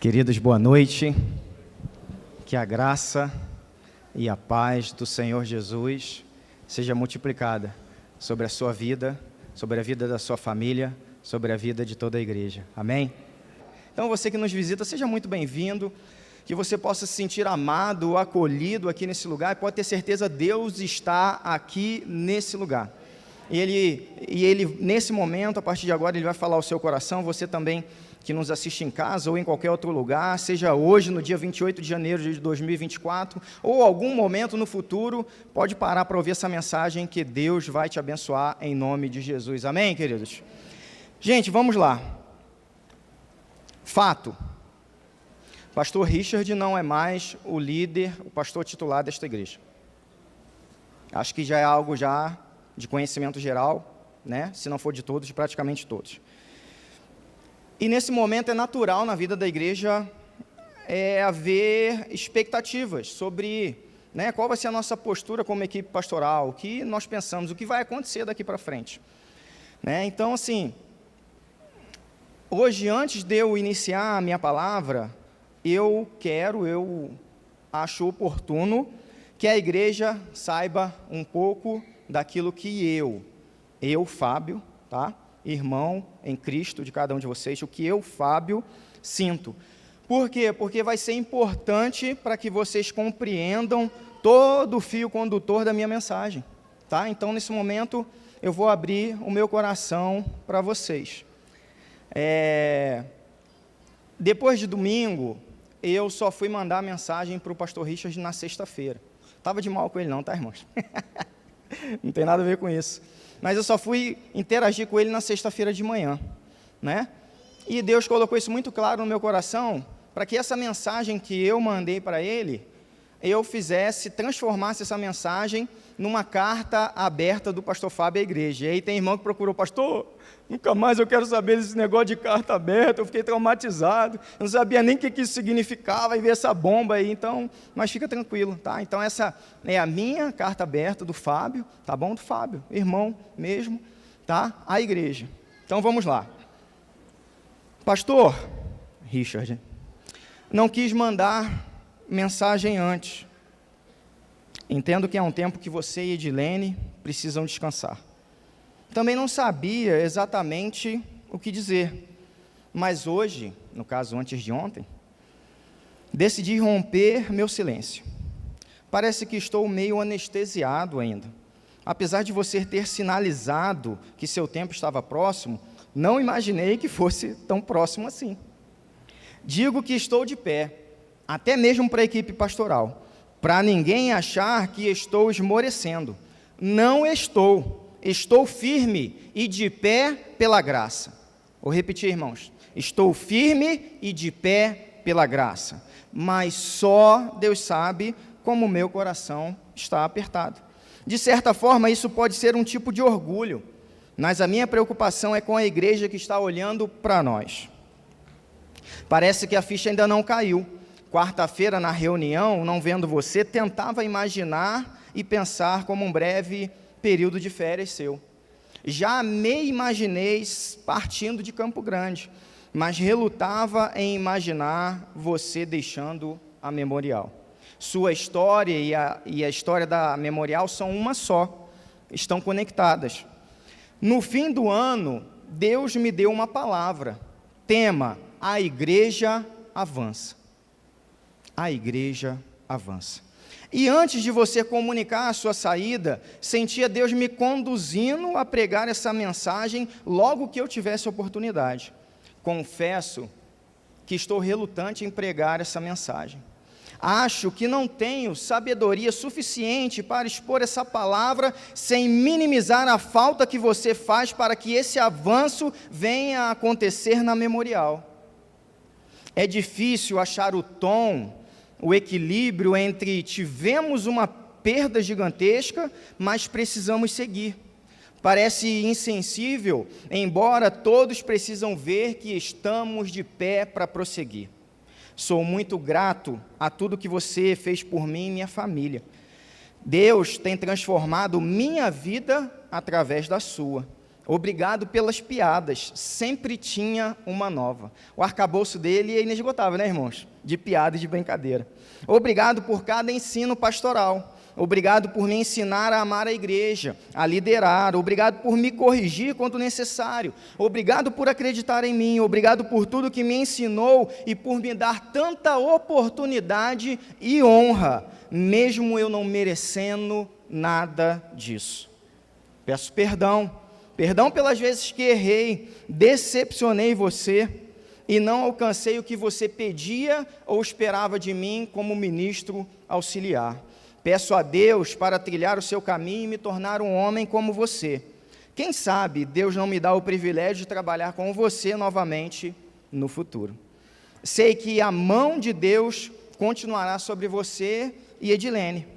Queridos, boa noite, que a graça e a paz do Senhor Jesus seja multiplicada sobre a sua vida, sobre a vida da sua família, sobre a vida de toda a igreja, amém? Então você que nos visita, seja muito bem-vindo, que você possa se sentir amado, acolhido aqui nesse lugar, e pode ter certeza, Deus está aqui nesse lugar, e ele nesse momento, a partir de agora, Ele vai falar ao seu coração. Você também que nos assiste em casa ou em qualquer outro lugar, seja hoje, no dia 28 de janeiro de 2024, ou algum momento no futuro, pode parar para ouvir essa mensagem, que Deus vai te abençoar em nome de Jesus, amém, queridos? Gente, vamos lá. Fato: pastor Richard não é mais o líder, o pastor titular desta igreja. Acho que já é algo já de conhecimento geral, né? Se não for de todos, de praticamente todos. E nesse momento é natural na vida da igreja haver expectativas sobre, né, qual vai ser a nossa postura como equipe pastoral, o que nós pensamos, o que vai acontecer daqui para frente, né? Então, assim, hoje, antes de eu iniciar a minha palavra, eu acho oportuno que a igreja saiba um pouco daquilo que eu, Fábio, tá? Irmão em Cristo de cada um de vocês, o que eu, Fábio, sinto. Por quê? Porque vai ser importante para que vocês compreendam todo o fio condutor da minha mensagem, tá? Então, nesse momento, eu vou abrir o meu coração para vocês. Depois de domingo, eu só fui mandar a mensagem para o pastor Richard na sexta-feira. Estava de mal com ele não, tá, irmãos? Não tem nada a ver com isso. Mas eu só fui interagir com ele na sexta-feira de manhã, né? E Deus colocou isso muito claro no meu coração, para que essa mensagem que eu mandei para ele, transformasse essa mensagem numa carta aberta do pastor Fábio à igreja. E aí tem irmão que procurou: pastor, nunca mais eu quero saber desse negócio de carta aberta, eu fiquei traumatizado, eu não sabia nem o que isso significava, e ver essa bomba aí, então, mas fica tranquilo, tá? Então essa é a minha carta aberta do Fábio, tá bom? Do Fábio, irmão mesmo, tá? À igreja. Então vamos lá. Pastor Richard não quis mandar mensagem antes. Entendo que é um tempo que você e Edilene precisam descansar. Também não sabia exatamente o que dizer, mas hoje, no caso antes de ontem, decidi romper meu silêncio. Parece que estou meio anestesiado ainda. Apesar de você ter sinalizado que seu tempo estava próximo, não imaginei que fosse tão próximo assim. Digo que estou de pé, até mesmo para a equipe pastoral, para ninguém achar que estou esmorecendo. Não estou firme e de pé pela graça. Vou repetir, irmãos. Estou firme e de pé pela graça. Mas só Deus sabe como o meu coração está apertado. De certa forma, isso pode ser um tipo de orgulho, mas a minha preocupação é com a igreja que está olhando para nós. Parece que a ficha ainda não caiu. Quarta-feira, na reunião, não vendo você, tentava imaginar e pensar como um breve período de férias seu. Já me imaginei partindo de Campo Grande, mas relutava em imaginar você deixando a Memorial. Sua história e a história da Memorial são uma só, estão conectadas. No fim do ano, Deus me deu uma palavra, tema: a igreja avança. A igreja avança. E antes de você comunicar a sua saída, sentia Deus me conduzindo a pregar essa mensagem logo que eu tivesse oportunidade. Confesso que estou relutante em pregar essa mensagem. Acho que não tenho sabedoria suficiente para expor essa palavra sem minimizar a falta que você faz para que esse avanço venha a acontecer na Memorial. É difícil achar o tom, o equilíbrio entre tivemos uma perda gigantesca, mas precisamos seguir. Parece insensível, embora todos precisam ver que estamos de pé para prosseguir. Sou muito grato a tudo que você fez por mim e minha família. Deus tem transformado minha vida através da sua. Obrigado pelas piadas, sempre tinha uma nova. O arcabouço dele é inesgotável, né, irmãos? De piada e de brincadeira. Obrigado por cada ensino pastoral. Obrigado por me ensinar a amar a igreja, a liderar. Obrigado por me corrigir quando necessário. Obrigado por acreditar em mim. Obrigado por tudo que me ensinou e por me dar tanta oportunidade e honra, mesmo eu não merecendo nada disso. Peço perdão. Perdão pelas vezes que errei, decepcionei você e não alcancei o que você pedia ou esperava de mim como ministro auxiliar. Peço a Deus para trilhar o seu caminho e me tornar um homem como você. Quem sabe Deus não me dá o privilégio de trabalhar com você novamente no futuro. Sei que a mão de Deus continuará sobre você e Edilene.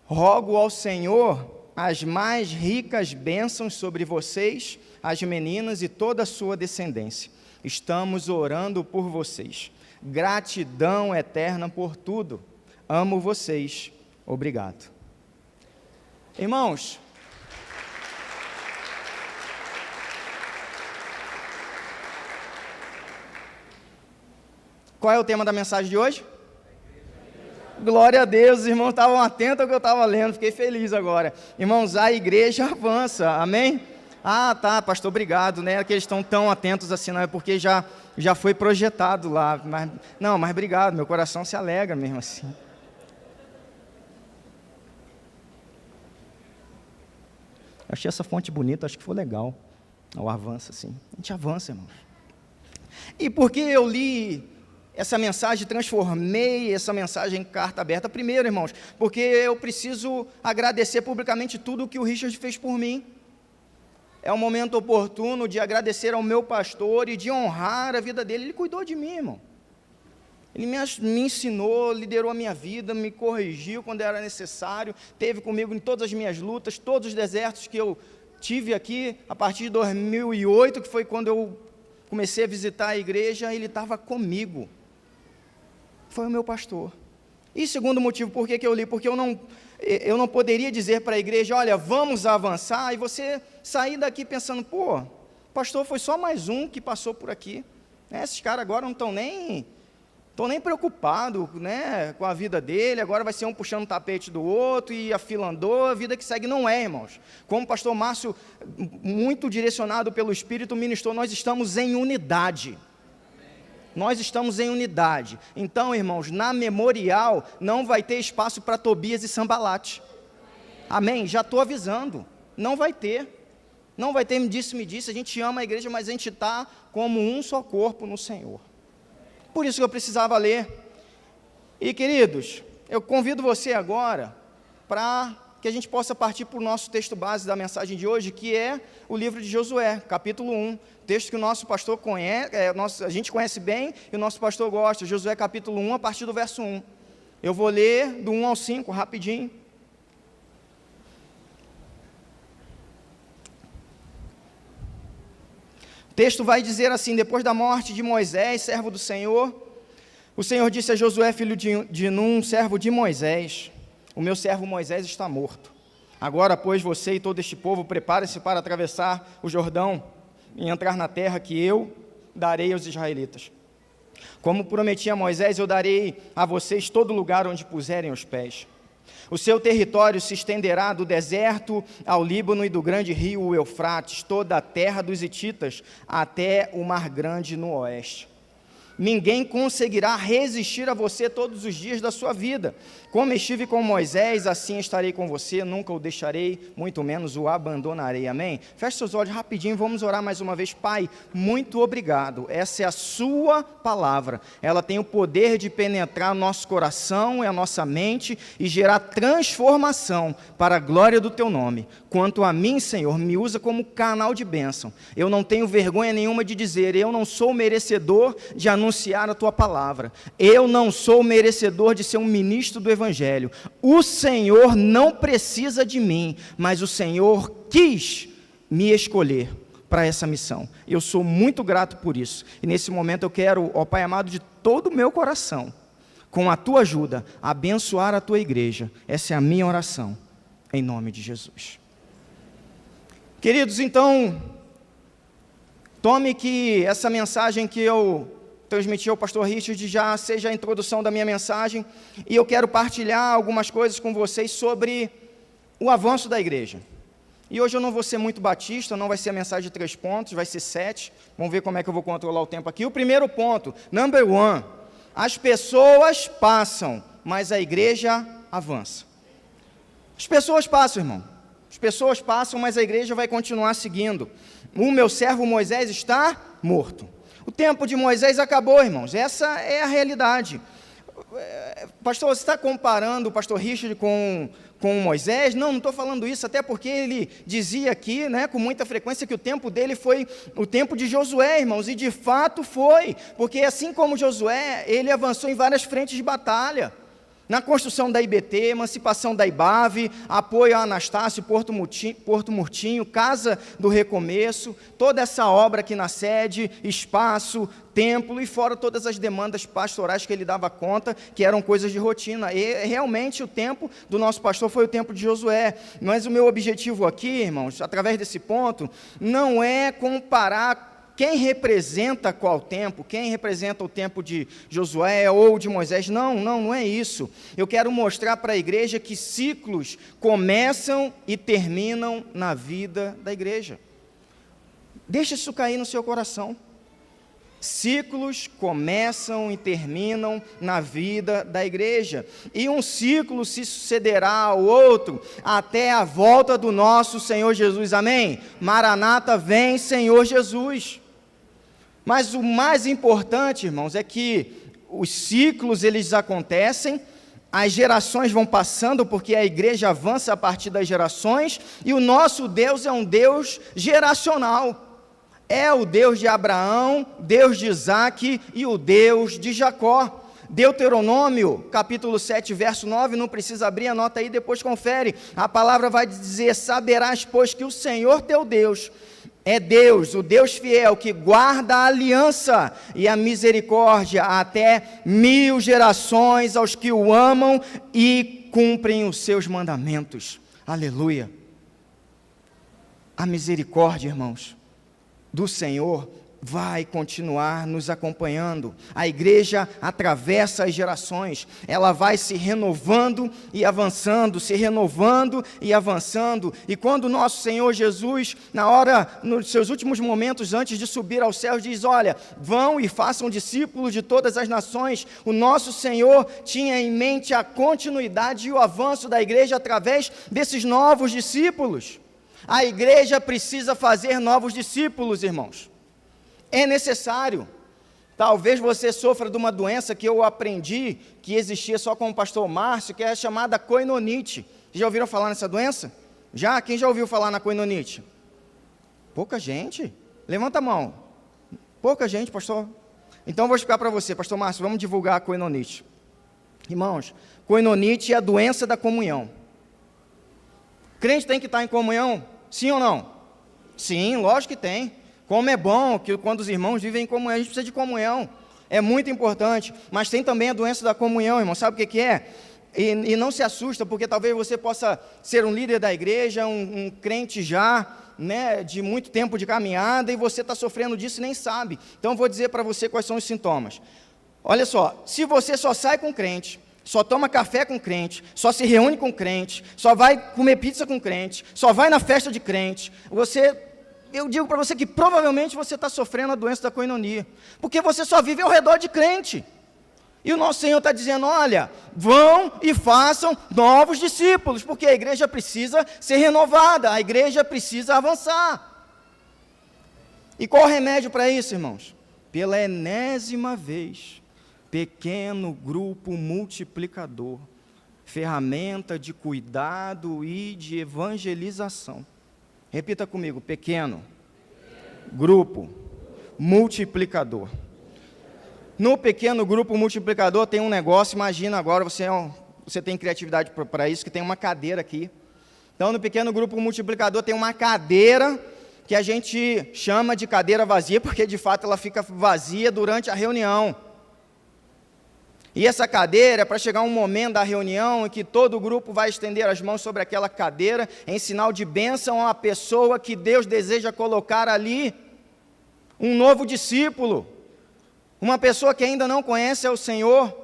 Rogo ao Senhor as mais ricas bênçãos sobre vocês, as meninas e toda a sua descendência. Estamos orando por vocês. Gratidão eterna por tudo. Amo vocês. Obrigado. Irmãos, qual é o tema da mensagem de hoje? Glória a Deus, os irmãos estavam atentos ao que eu estava lendo, fiquei feliz agora. Irmãos, a igreja avança, amém? Ah, tá, pastor, obrigado, né? Que eles estão tão atentos assim, não é porque já foi projetado lá. Mas obrigado, meu coração se alegra mesmo assim. Achei essa fonte bonita, acho que foi legal. O avança, assim. A gente avança, irmãos. E por que eu li essa mensagem, transformei essa mensagem em carta aberta? Primeiro, irmãos, porque eu preciso agradecer publicamente tudo o que o Richard fez por mim. É um momento oportuno de agradecer ao meu pastor e de honrar a vida dele. Ele cuidou de mim, irmão. Ele me ensinou, liderou a minha vida, me corrigiu quando era necessário, esteve comigo em todas as minhas lutas, todos os desertos que eu tive aqui, a partir de 2008, que foi quando eu comecei a visitar a igreja, ele estava comigo. Foi o meu pastor. E segundo motivo, por que eu li? Porque eu não poderia dizer para a igreja, olha, vamos avançar, e você sair daqui pensando, pô, pastor foi só mais um que passou por aqui. Esses caras agora não estão nem preocupado, né, com a vida dele, agora vai ser um puxando o tapete do outro e a fila andou, a vida que segue. Não é, irmãos. Como o pastor Márcio, muito direcionado pelo Espírito, ministrou, nós estamos em unidade. Nós estamos em unidade. Então, irmãos, na memorial não vai ter espaço para Tobias e Sambalate. Amém? Já estou avisando. Não vai ter. Não vai ter, me disse. A gente ama a igreja, mas a gente está como um só corpo no Senhor. Por isso que eu precisava ler. E, queridos, eu convido você agora para que a gente possa partir para o nosso texto base da mensagem de hoje, que é o livro de Josué, capítulo 1, texto que o nosso pastor conhece, a gente conhece bem e o nosso pastor gosta. Josué capítulo 1, a partir do verso 1. Eu vou ler do 1 ao 5, rapidinho. O texto vai dizer assim: depois da morte de Moisés, servo do Senhor, o Senhor disse a Josué, filho de Num, servo de Moisés: o meu servo Moisés está morto. Agora, pois, você e todo este povo, preparem-se para atravessar o Jordão e entrar na terra que eu darei aos israelitas. Como prometi a Moisés, eu darei a vocês todo lugar onde puserem os pés. O seu território se estenderá do deserto ao Líbano e do grande rio Eufrates, toda a terra dos hititas, até o Mar Grande no oeste. Ninguém conseguirá resistir a você todos os dias da sua vida. Como estive com Moisés, assim estarei com você, nunca o deixarei, muito menos o abandonarei. Amém? Feche seus olhos rapidinho, vamos orar mais uma vez. Pai, muito obrigado. Essa é a sua palavra. Ela tem o poder de penetrar nosso coração e a nossa mente e gerar transformação para a glória do teu nome. Quanto a mim, Senhor, me usa como canal de bênção. Eu não tenho vergonha nenhuma de dizer, eu não sou merecedor de anunciar a tua palavra. Eu não sou merecedor de ser um ministro do Evangelho. O Senhor não precisa de mim, mas o Senhor quis me escolher para essa missão. Eu sou muito grato por isso. E nesse momento eu quero, ó Pai amado, de todo o meu coração, com a tua ajuda, abençoar a tua igreja. Essa é a minha oração, em nome de Jesus. Queridos, então, Tome que essa mensagem que eu transmiti ao pastor Richard já seja a introdução da minha mensagem, e eu quero partilhar algumas coisas com vocês sobre o avanço da igreja. E hoje eu não vou ser muito batista, não vai ser a mensagem de 3 pontos, vai ser 7. Vamos ver como é que eu vou controlar o tempo aqui. O primeiro ponto, number 1, as pessoas passam, mas a igreja avança. As pessoas passam, irmão. As pessoas passam, mas a igreja vai continuar seguindo. O meu servo Moisés está morto. O tempo de Moisés acabou, irmãos. Essa é a realidade. Pastor, você está comparando o pastor Richard com Moisés? Não estou falando isso, até porque ele dizia aqui, né, com muita frequência, que o tempo dele foi o tempo de Josué, irmãos, e de fato foi, porque assim como Josué, ele avançou em várias frentes de batalha. Na construção da IBT, emancipação da IBAV, apoio a Anastácio, Porto Murtinho, Casa do Recomeço, toda essa obra aqui na sede, espaço, templo, e fora todas as demandas pastorais que ele dava conta, que eram coisas de rotina. E realmente o tempo do nosso pastor foi o tempo de Josué. Mas o meu objetivo aqui, irmãos, através desse ponto, não é comparar quem representa qual tempo, quem representa o tempo de Josué ou de Moisés. Não é isso. Eu quero mostrar para a igreja que ciclos começam e terminam na vida da igreja. Deixa isso cair no seu coração. Ciclos começam e terminam na vida da igreja. E um ciclo se sucederá ao outro até a volta do nosso Senhor Jesus. Amém? Maranata, vem Senhor Jesus. Mas o mais importante, irmãos, é que os ciclos eles acontecem, as gerações vão passando, porque a igreja avança a partir das gerações, e o nosso Deus é um Deus geracional. É o Deus de Abraão, Deus de Isaque e o Deus de Jacó. Deuteronômio, capítulo 7, verso 9, não precisa abrir, anota aí, depois confere. A palavra vai dizer: saberás, pois, que o Senhor teu Deus é Deus, o Deus fiel, que guarda a aliança e a misericórdia até 1000 gerações aos que o amam e cumprem os seus mandamentos. Aleluia! A misericórdia, irmãos, do Senhor vai continuar nos acompanhando. A igreja atravessa as gerações, ela vai se renovando e avançando, se renovando e avançando, e quando o nosso Senhor Jesus, nos seus últimos momentos antes de subir aos céus, diz: olha, vão e façam discípulos de todas as nações, o nosso Senhor tinha em mente a continuidade e o avanço da igreja através desses novos discípulos. A igreja precisa fazer novos discípulos, irmãos. É necessário. Talvez você sofra de uma doença que eu aprendi que existia só com o pastor Márcio, que é a chamada coinonite. Já ouviram falar nessa doença? Já? Quem já ouviu falar na coinonite? Pouca gente. Levanta a mão. Pouca gente, pastor. Então eu vou explicar para você, pastor Márcio, vamos divulgar a coinonite. Irmãos, coinonite é a doença da comunhão. Crente tem que estar em comunhão? Sim ou não? Sim, lógico que tem. Como é bom que quando os irmãos vivem em comunhão, a gente precisa de comunhão, é muito importante, mas tem também a doença da comunhão, irmão, sabe o que é? E não se assusta, porque talvez você possa ser um líder da igreja, um crente já, né, de muito tempo de caminhada, e você está sofrendo disso e nem sabe. Então eu vou dizer para você quais são os sintomas. Olha só, se você só sai com crente, só toma café com crente, só se reúne com crente, só vai comer pizza com crente, só vai na festa de crente, eu digo para você que provavelmente você está sofrendo a doença da coinonia, porque você só vive ao redor de crente. E o nosso Senhor está dizendo: olha, vão e façam novos discípulos, porque a igreja precisa ser renovada, a igreja precisa avançar. E qual o remédio para isso, irmãos? Pela enésima vez, pequeno grupo multiplicador, ferramenta de cuidado e de evangelização. Repita comigo: pequeno grupo multiplicador. No pequeno grupo multiplicador tem um negócio, imagina agora, você tem criatividade para isso, que tem uma cadeira aqui. Então, no pequeno grupo multiplicador tem uma cadeira que a gente chama de cadeira vazia, porque de fato ela fica vazia durante a reunião. E essa cadeira é para chegar um momento da reunião em que todo o grupo vai estender as mãos sobre aquela cadeira, em sinal de bênção à pessoa que Deus deseja colocar ali. um novo discípulo, uma pessoa que ainda não conhece ao Senhor,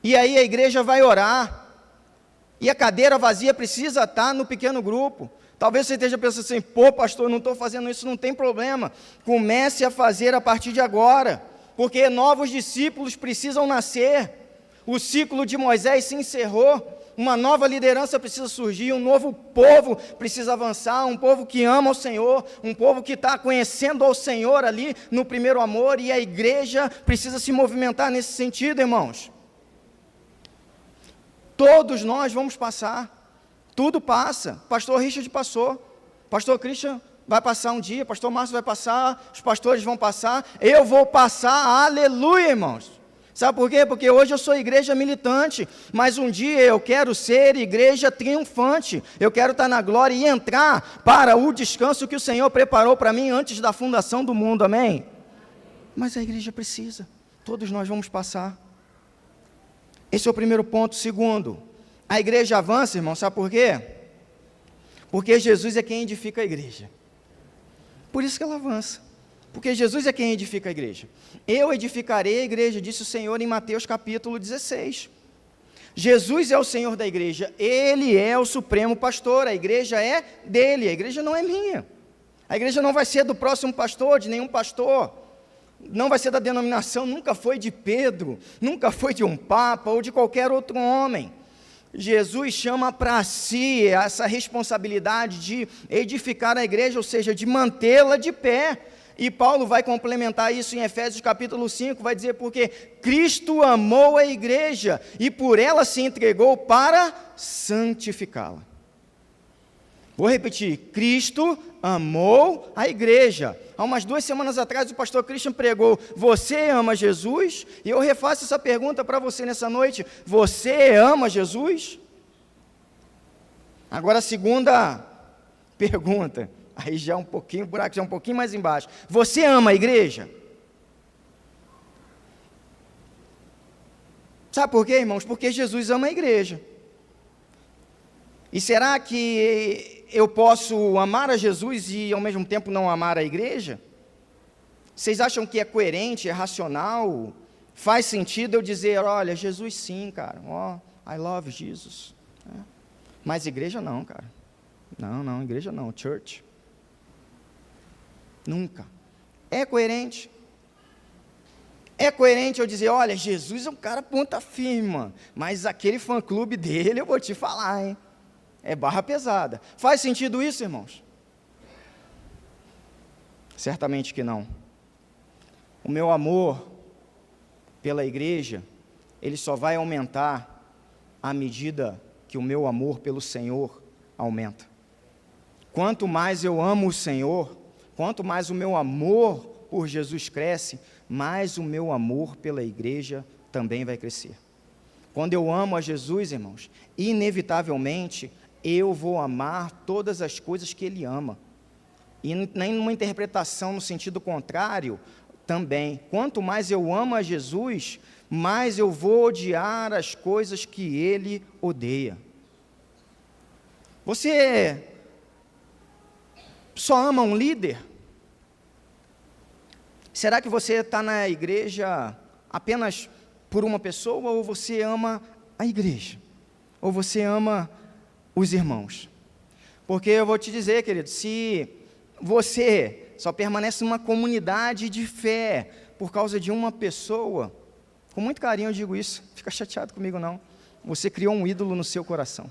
e aí a igreja vai orar, e a cadeira vazia precisa estar no pequeno grupo. Talvez você esteja pensando assim, pô pastor, não estou fazendo isso, não tem problema, comece a fazer a partir de agora, porque novos discípulos precisam nascer, o ciclo de Moisés se encerrou, uma nova liderança precisa surgir, um novo povo precisa avançar, um povo que ama o Senhor, um povo que está conhecendo ao Senhor ali no primeiro amor, e a igreja precisa se movimentar nesse sentido, irmãos. Todos nós vamos passar, tudo passa, pastor Richard passou, pastor Christian vai passar um dia, pastor Márcio vai passar, os pastores vão passar, eu vou passar, aleluia, irmãos. Sabe por quê? Porque hoje eu sou igreja militante, mas um dia eu quero ser igreja triunfante, eu quero estar na glória e entrar para o descanso que o Senhor preparou para mim antes da fundação do mundo, amém? Mas a igreja precisa, todos nós vamos passar. Esse é o primeiro ponto. Segundo, a igreja avança, irmão, sabe por quê? Porque Jesus é quem edifica a igreja, por isso que ela avança. Porque Jesus é quem edifica a igreja. Eu edificarei a igreja, disse o Senhor em Mateus capítulo 16. Jesus é o Senhor da igreja, Ele é o supremo pastor, a igreja é dele, a igreja não é minha. A igreja não vai ser do próximo pastor, de nenhum pastor, não vai ser da denominação, nunca foi de Pedro, nunca foi de um papa ou de qualquer outro homem. Jesus chama para si essa responsabilidade de edificar a igreja, ou seja, de mantê-la de pé. E Paulo vai complementar isso em Efésios capítulo 5, vai dizer porque Cristo amou a igreja e por ela se entregou para santificá-la. Vou repetir, Cristo amou a igreja. Há umas 2 semanas atrás o pastor Christian pregou, você ama Jesus? E eu refaço essa pergunta para você nessa noite, você ama Jesus? Agora a segunda pergunta, aí já um pouquinho, o buraco já é um pouquinho mais embaixo. Você ama a igreja? Sabe por quê, irmãos? Porque Jesus ama a igreja. E será que eu posso amar a Jesus e ao mesmo tempo não amar a igreja? Vocês acham que é coerente, é racional? Faz sentido eu dizer, olha, Jesus sim, cara, I love Jesus. Mas igreja não, cara. Não, igreja não, church. Nunca. É coerente? É coerente eu dizer, olha, Jesus é um cara ponta firme, mano, mas aquele fã-clube dele eu vou te falar, hein? É barra pesada. Faz sentido isso, irmãos? Certamente que não. O meu amor pela igreja, ele só vai aumentar à medida que o meu amor pelo Senhor aumenta. Quanto mais eu amo o Senhor, quanto mais o meu amor por Jesus cresce, mais o meu amor pela igreja também vai crescer. Quando eu amo a Jesus, irmãos, inevitavelmente eu vou amar todas as coisas que Ele ama. E nem numa interpretação no sentido contrário, também. Quanto mais eu amo a Jesus, mais eu vou odiar as coisas que Ele odeia. Você só ama um líder? Será que você está na igreja apenas por uma pessoa, ou você ama a igreja? Ou você ama os irmãos? Porque eu vou te dizer, querido, se você só permanece numa comunidade de fé por causa de uma pessoa, com muito carinho eu digo isso, fica chateado comigo não, você criou um ídolo no seu coração.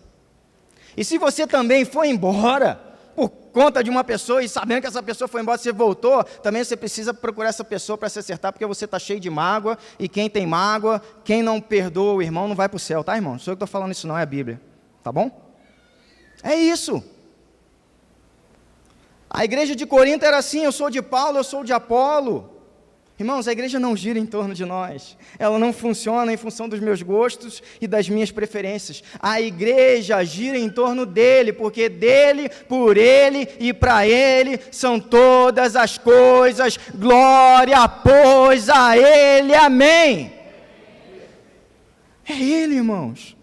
E se você também foi embora por conta de uma pessoa, e sabendo que essa pessoa foi embora, você voltou, também você precisa procurar essa pessoa para se acertar, porque você está cheio de mágoa, e quem tem mágoa, quem não perdoa o irmão, não vai para o céu, tá, irmão? Não sou eu que estou falando isso não, é a Bíblia, tá bom? É isso. A igreja de Corinto era assim, eu sou de Paulo, eu sou de Apolo. Irmãos, a igreja não gira em torno de nós, ela não funciona em função dos meus gostos e das minhas preferências. A igreja gira em torno dele, porque dele, por ele e para ele são todas as coisas, glória, pois a ele, amém. É ele, irmãos.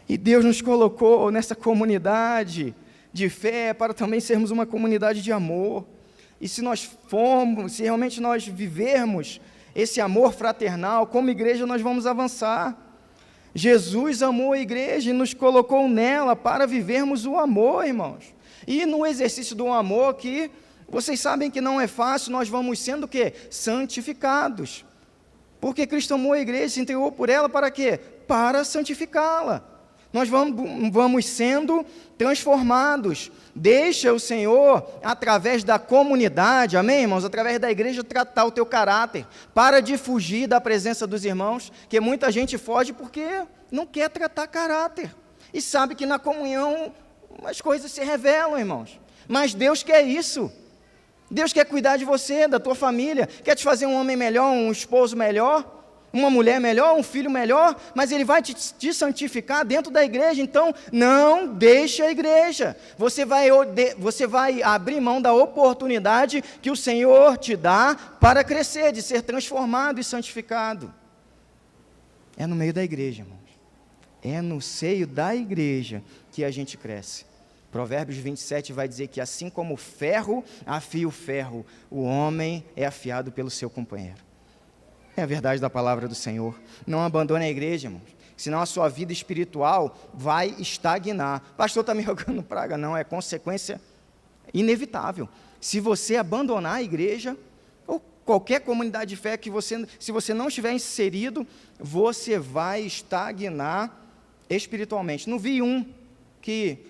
E Deus nos colocou nessa comunidade de fé para também sermos uma comunidade de amor. E se realmente nós vivermos esse amor fraternal, como igreja nós vamos avançar. Jesus amou a igreja e nos colocou nela para vivermos o amor, irmãos. E no exercício do amor, que vocês sabem que não é fácil, nós vamos sendo o quê? Santificados. Porque Cristo amou a igreja, se entregou por ela para quê? Para santificá-la. Nós vamos sendo transformados. Deixa o Senhor, através da comunidade, amém, irmãos? Através da igreja, tratar o teu caráter. Para de fugir da presença dos irmãos, que muita gente foge porque não quer tratar caráter. E sabe que na comunhão as coisas se revelam, irmãos. Mas Deus quer isso. Deus quer cuidar de você, da tua família, quer te fazer um homem melhor, um esposo melhor, uma mulher melhor, um filho melhor, mas Ele vai te santificar dentro da igreja. Então, não deixe a igreja. Você vai abrir mão da oportunidade que o Senhor te dá para crescer, de ser transformado e santificado. É no meio da igreja, irmãos. É no seio da igreja que a gente cresce. Provérbios 27 vai dizer que assim como o ferro afia o ferro, o homem é afiado pelo seu companheiro. É a verdade da palavra do Senhor. Não abandone a igreja, irmãos, senão a sua vida espiritual vai estagnar. Pastor, está me jogando praga? Não, é consequência inevitável. Se você abandonar a igreja, ou qualquer comunidade de fé que se você não estiver inserido, você vai estagnar espiritualmente. Não vi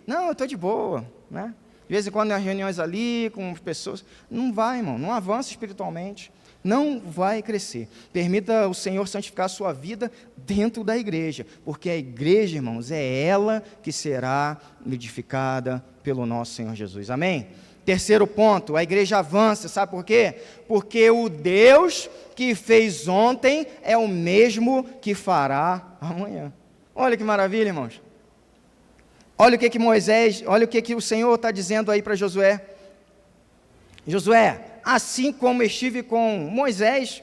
não, eu estou de boa, né? De vez em quando, nas reuniões ali, com as pessoas, não vai, irmão, não avança espiritualmente, não vai crescer. Permita o Senhor santificar a sua vida dentro da igreja, porque a igreja, irmãos, é ela que será edificada pelo nosso Senhor Jesus, amém? Terceiro ponto, a igreja avança, sabe por quê? Porque o Deus que fez ontem é o mesmo que fará amanhã. Olha que maravilha, irmãos. Olha o que o Senhor está dizendo aí para Josué. Josué, assim como estive com Moisés,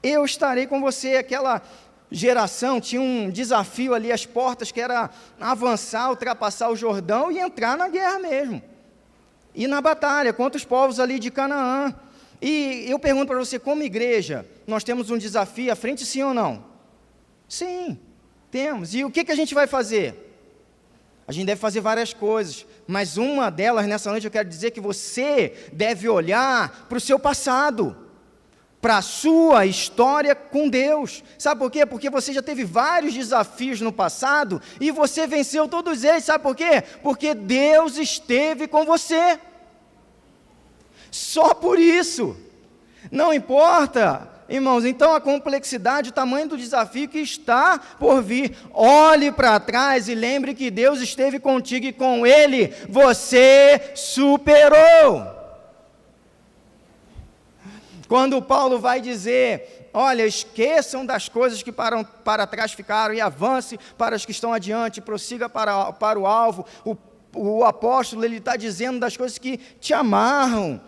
eu estarei com você. Aquela geração tinha um desafio ali, as portas, que era avançar, ultrapassar o Jordão e entrar na guerra mesmo. E na batalha contra os povos ali de Canaã. E eu pergunto para você, como igreja, nós temos um desafio à frente, sim ou não? Sim, temos. E o que a gente vai fazer? A gente deve fazer várias coisas, mas uma delas, nessa noite, eu quero dizer que você deve olhar para o seu passado, para a sua história com Deus. Sabe por quê? Porque você já teve vários desafios no passado e você venceu todos eles. Sabe por quê? Porque Deus esteve com você. Só por isso. Não importa, irmãos, então a complexidade, o tamanho do desafio que está por vir. Olhe para trás e lembre que Deus esteve contigo e com Ele você superou. Quando Paulo vai dizer, olha, esqueçam das coisas que para trás ficaram e avance para as que estão adiante, prossiga para o alvo, o apóstolo, ele está dizendo das coisas que te amarram,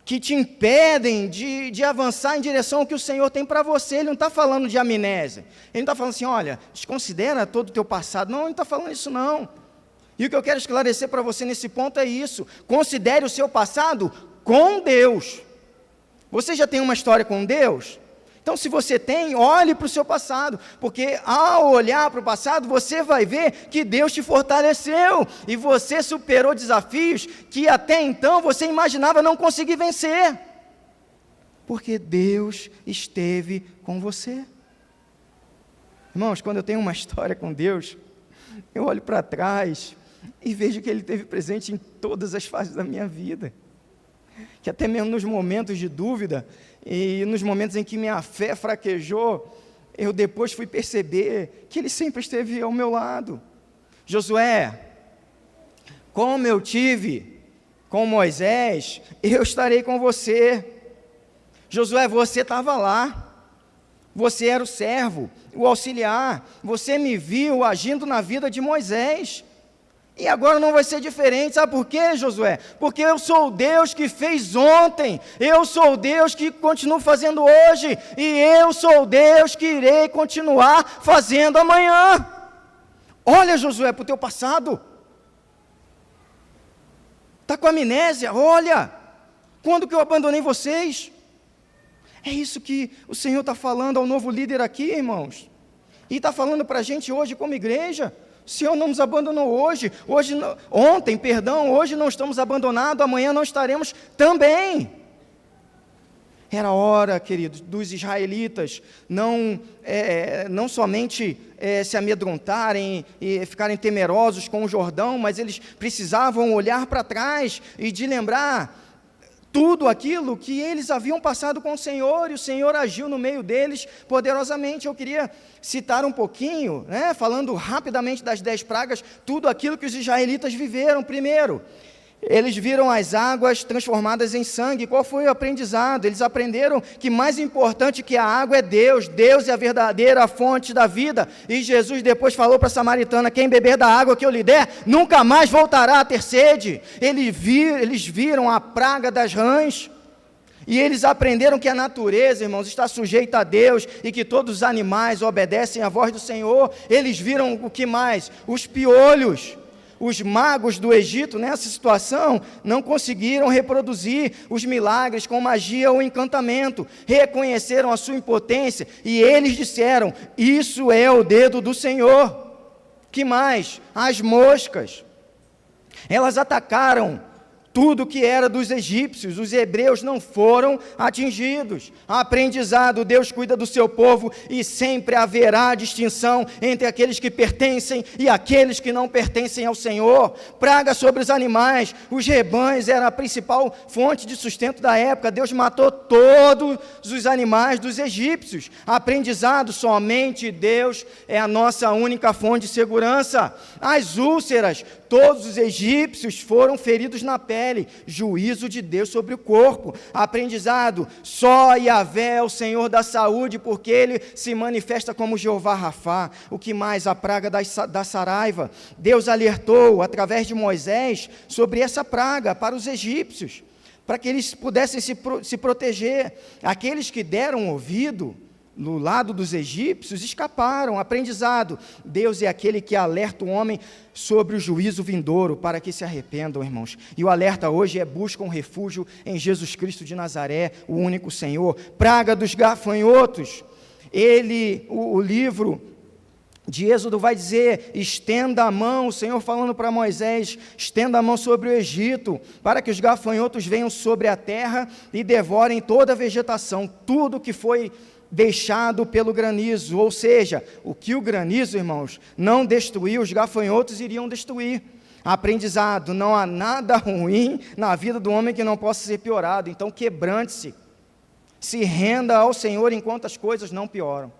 que te impedem de avançar em direção ao que o Senhor tem para você. Ele não está falando de amnésia, ele não está falando assim, olha, desconsidera todo o teu passado, não, ele não está falando isso não. E o que eu quero esclarecer para você nesse ponto é isso, considere o seu passado com Deus. Você já tem uma história com Deus? Então, se você tem, olhe para o seu passado, porque ao olhar para o passado, você vai ver que Deus te fortaleceu, e você superou desafios que até então você imaginava não conseguir vencer, porque Deus esteve com você. Irmãos, quando eu tenho uma história com Deus, eu olho para trás e vejo que Ele esteve presente em todas as fases da minha vida, que até mesmo nos momentos de dúvida, e nos momentos em que minha fé fraquejou, eu depois fui perceber que Ele sempre esteve ao meu lado. Josué, como eu tive com Moisés, eu estarei com você. Josué, você estava lá, você era o servo, o auxiliar, você me viu agindo na vida de Moisés, e agora não vai ser diferente. Sabe por quê, Josué? Porque eu sou o Deus que fez ontem, eu sou o Deus que continuo fazendo hoje, e eu sou o Deus que irei continuar fazendo amanhã. Olha, Josué, para o teu passado. Está com amnésia? Olha Quando que eu abandonei vocês? É isso que o Senhor está falando ao novo líder aqui, irmãos. E está falando para a gente hoje como igreja. O Senhor não nos abandonou hoje, ontem, hoje não estamos abandonados, amanhã não estaremos também. Era hora, queridos, dos israelitas não somente se amedrontarem e ficarem temerosos com o Jordão, mas eles precisavam olhar para trás e de lembrar tudo aquilo que eles haviam passado com o Senhor, e o Senhor agiu no meio deles poderosamente. Eu queria citar um pouquinho, falando rapidamente das 10 pragas, tudo aquilo que os israelitas viveram. Primeiro, eles viram as águas transformadas em sangue. Qual foi o aprendizado? Eles aprenderam que mais importante que a água é Deus. Deus é a verdadeira fonte da vida. E Jesus depois falou para a samaritana: quem beber da água que eu lhe der, nunca mais voltará a ter sede. Eles viram a praga das rãs. E eles aprenderam que a natureza, irmãos, está sujeita a Deus e que todos os animais obedecem à voz do Senhor. Eles viram o que mais? Os piolhos. Os magos do Egito, nessa situação, não conseguiram reproduzir os milagres com magia ou encantamento, reconheceram a sua impotência e eles disseram: isso é o dedo do Senhor. Que mais? As moscas, elas atacaram tudo que era dos egípcios, os hebreus não foram atingidos. Aprendizado: Deus cuida do seu povo e sempre haverá distinção entre aqueles que pertencem e aqueles que não pertencem ao Senhor. Praga sobre os animais, os rebanhos eram a principal fonte de sustento da época. Deus matou todos os animais dos egípcios. Aprendizado: somente Deus é a nossa única fonte de segurança. As úlceras, todos os egípcios foram feridos na pele. Juízo de Deus sobre o corpo. Aprendizado: só Yahvé é o Senhor da saúde, porque Ele se manifesta como Jeová Rafá. O que mais? A praga da saraiva. Deus alertou através de Moisés sobre essa praga para os egípcios, para que eles pudessem se proteger. Aqueles que deram ouvido no lado dos egípcios escaparam. Aprendizado: Deus é aquele que alerta o homem sobre o juízo vindouro, para que se arrependam, irmãos. E o alerta hoje é: buscam refúgio em Jesus Cristo de Nazaré, o único Senhor. Praga dos gafanhotos. O livro de Êxodo vai dizer: estenda a mão, o Senhor falando para Moisés, estenda a mão sobre o Egito, para que os gafanhotos venham sobre a terra e devorem toda a vegetação, tudo que foi deixado pelo granizo. Ou seja, o que o granizo, irmãos, não destruiu, os gafanhotos iriam destruir. Aprendizado: não há nada ruim na vida do homem que não possa ser piorado. Então quebrante-se, se renda ao Senhor enquanto as coisas não pioram.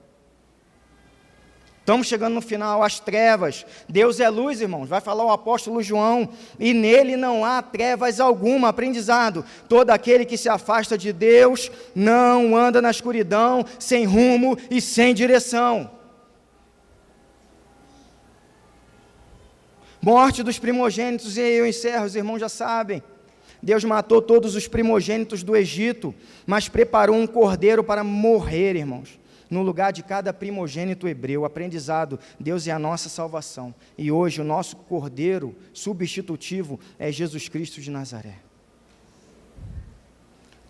Estamos chegando no final. As trevas. Deus é luz, irmãos, vai falar o apóstolo João, e nele não há trevas alguma. Aprendizado: todo aquele que se afasta de Deus não anda na escuridão, sem rumo e sem direção. Morte dos primogênitos. E eu encerro, os irmãos já sabem. Deus matou todos os primogênitos do Egito, mas preparou um cordeiro para morrer, irmãos, no lugar de cada primogênito hebreu. Aprendizado: Deus é a nossa salvação. E hoje o nosso cordeiro substitutivo é Jesus Cristo de Nazaré.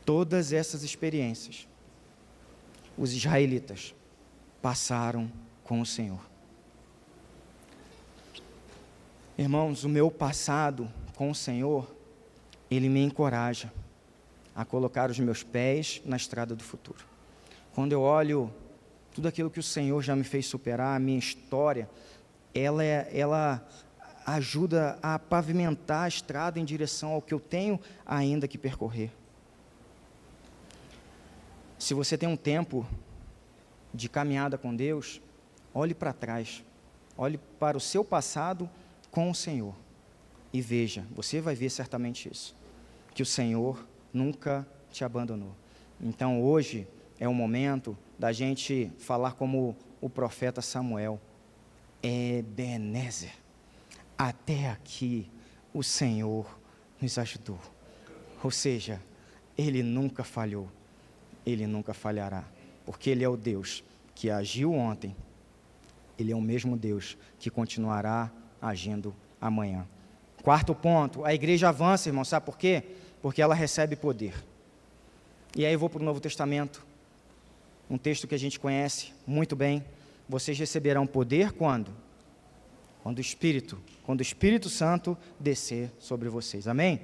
Todas essas experiências, os israelitas passaram com o Senhor. Irmãos, o meu passado com o Senhor, ele me encoraja a colocar os meus pés na estrada do futuro. Quando eu olho tudo aquilo que o Senhor já me fez superar, a minha história, ela ajuda a pavimentar a estrada em direção ao que eu tenho ainda que percorrer. Se você tem um tempo de caminhada com Deus, olhe para trás, olhe para o seu passado com o Senhor e veja, você vai ver certamente isso, que o Senhor nunca te abandonou. Então hoje é o momento da gente falar como o profeta Samuel: Ebenezer, até aqui o Senhor nos ajudou. Ou seja, Ele nunca falhou, Ele nunca falhará, porque Ele é o Deus que agiu ontem, Ele é o mesmo Deus que continuará agindo amanhã. Quarto ponto: a igreja avança, irmão, sabe por quê? Porque ela recebe poder. E aí eu vou para o Novo Testamento, um texto que a gente conhece muito bem. Vocês receberão poder quando? Quando o Espírito Santo descer sobre vocês. Amém?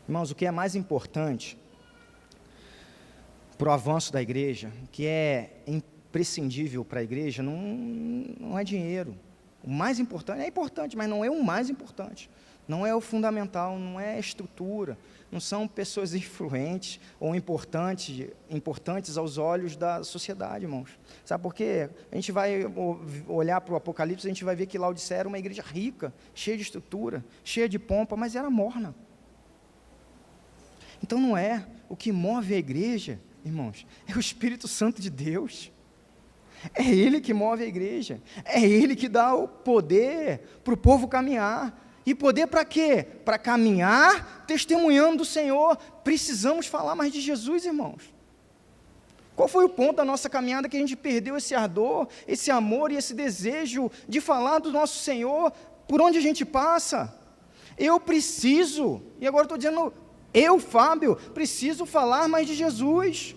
Irmãos, o que é mais importante para o avanço da igreja, o que é imprescindível para a igreja, não é dinheiro. O mais importante, é importante, mas não é o mais importante. Não é o fundamental, não é a estrutura, não são pessoas influentes ou importantes aos olhos da sociedade, irmãos. Sabe por quê? A gente vai olhar para o Apocalipse, a gente vai ver que Laodiceia era uma igreja rica, cheia de estrutura, cheia de pompa, mas era morna. Então não é o que move a igreja, irmãos, é o Espírito Santo de Deus. É Ele que move a igreja, é Ele que dá o poder para o povo caminhar. E poder para quê? Para caminhar testemunhando do Senhor. Precisamos falar mais de Jesus, irmãos. Qual foi o ponto da nossa caminhada que a gente perdeu esse ardor, esse amor e esse desejo de falar do nosso Senhor por onde a gente passa? Eu preciso, e agora estou dizendo, eu, Fábio, preciso falar mais de Jesus.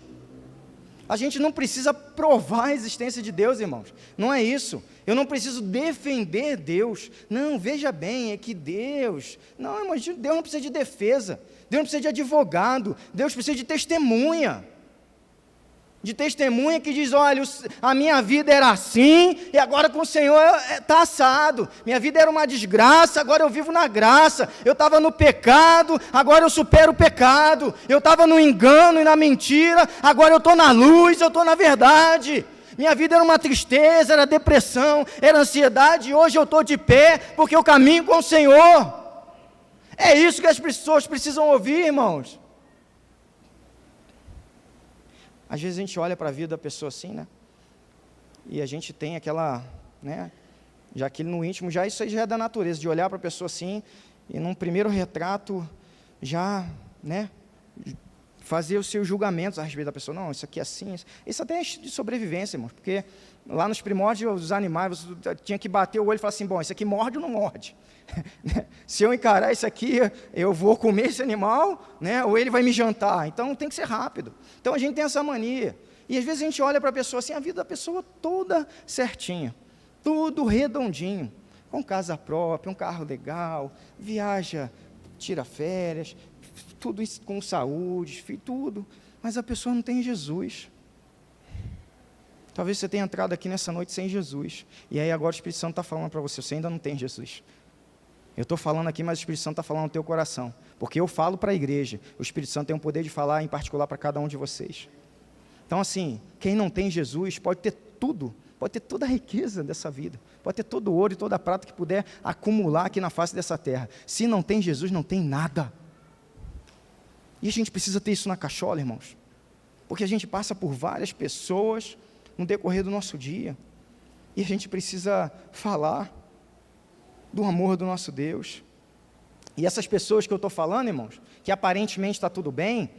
A gente não precisa provar a existência de Deus, irmãos. Não é isso. Eu não preciso defender Deus. Não, veja bem, é que Deus... Não, irmãos, Deus não precisa de defesa. Deus não precisa de advogado. Deus precisa de testemunha. De testemunha que diz, olha, a minha vida era assim, e agora com o Senhor está assado. Minha vida era uma desgraça, agora eu vivo na graça. Eu estava no pecado, agora eu supero o pecado. Eu estava no engano e na mentira, agora eu estou na luz, eu estou na verdade. Minha vida era uma tristeza, era depressão, era ansiedade, e hoje eu estou de pé, porque eu caminho com o Senhor. É isso que as pessoas precisam ouvir, irmãos. Às vezes a gente olha para a vida da pessoa assim, né? E a gente tem aquela, né? Já aquilo no íntimo, isso aí já é da natureza, de olhar para a pessoa assim, e num primeiro retrato, já, né? Fazer os seus julgamentos a respeito da pessoa. Não, isso aqui é assim. Isso até é de sobrevivência, irmãos, porque lá nos primórdios dos animais, você tinha que bater o olho e falar assim, bom, isso aqui morde ou não morde? Se eu encarar isso aqui, eu vou comer esse animal, né? Ou ele vai me jantar. Então tem que ser rápido. Então a gente tem essa mania. E às vezes a gente olha para a pessoa assim, a vida da pessoa toda certinha, tudo redondinho, com casa própria, um carro legal, viaja, tira férias, tudo isso com saúde, tudo. Mas a pessoa não tem Jesus. Talvez você tenha entrado aqui nessa noite sem Jesus. E aí agora o Espírito Santo está falando para você, você ainda não tem Jesus. Eu estou falando aqui, mas o Espírito Santo está falando no teu coração. Porque eu falo para a igreja, o Espírito Santo tem o poder de falar em particular para cada um de vocês. Então assim, quem não tem Jesus pode ter tudo, pode ter toda a riqueza dessa vida, pode ter todo o ouro e toda a prata que puder acumular aqui na face dessa terra. Se não tem Jesus, não tem nada. E a gente precisa ter isso na cachola, irmãos. Porque a gente passa por várias pessoas no decorrer do nosso dia. E a gente precisa falar do amor do nosso Deus. E essas pessoas que eu estou falando, irmãos, que aparentemente está tudo bem,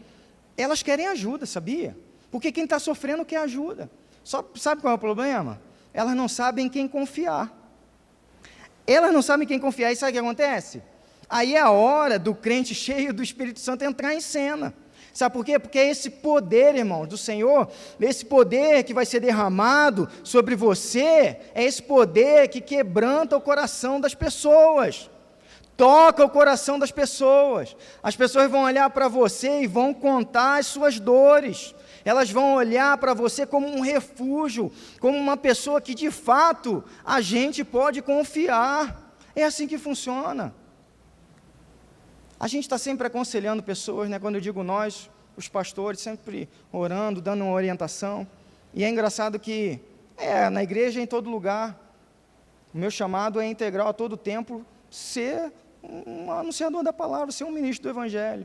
elas querem ajuda, sabia? Porque quem está sofrendo quer ajuda. Só sabe qual é o problema? Elas não sabem em quem confiar. Elas não sabem em quem confiar, e sabe o que acontece? Aí é a hora do crente cheio do Espírito Santo entrar em cena. Sabe por quê? Porque é esse poder, irmãos, do Senhor, esse poder que vai ser derramado sobre você, é esse poder que quebranta o coração das pessoas, toca o coração das pessoas. As pessoas vão olhar para você e vão contar as suas dores. Elas vão olhar para você como um refúgio, como uma pessoa que de fato a gente pode confiar. É assim que funciona. A gente está sempre aconselhando pessoas, né? Quando eu digo nós, os pastores, sempre orando, dando uma orientação. E é engraçado que, na igreja, em todo lugar, o meu chamado é integral a todo tempo, ser um anunciador da palavra, ser um ministro do Evangelho.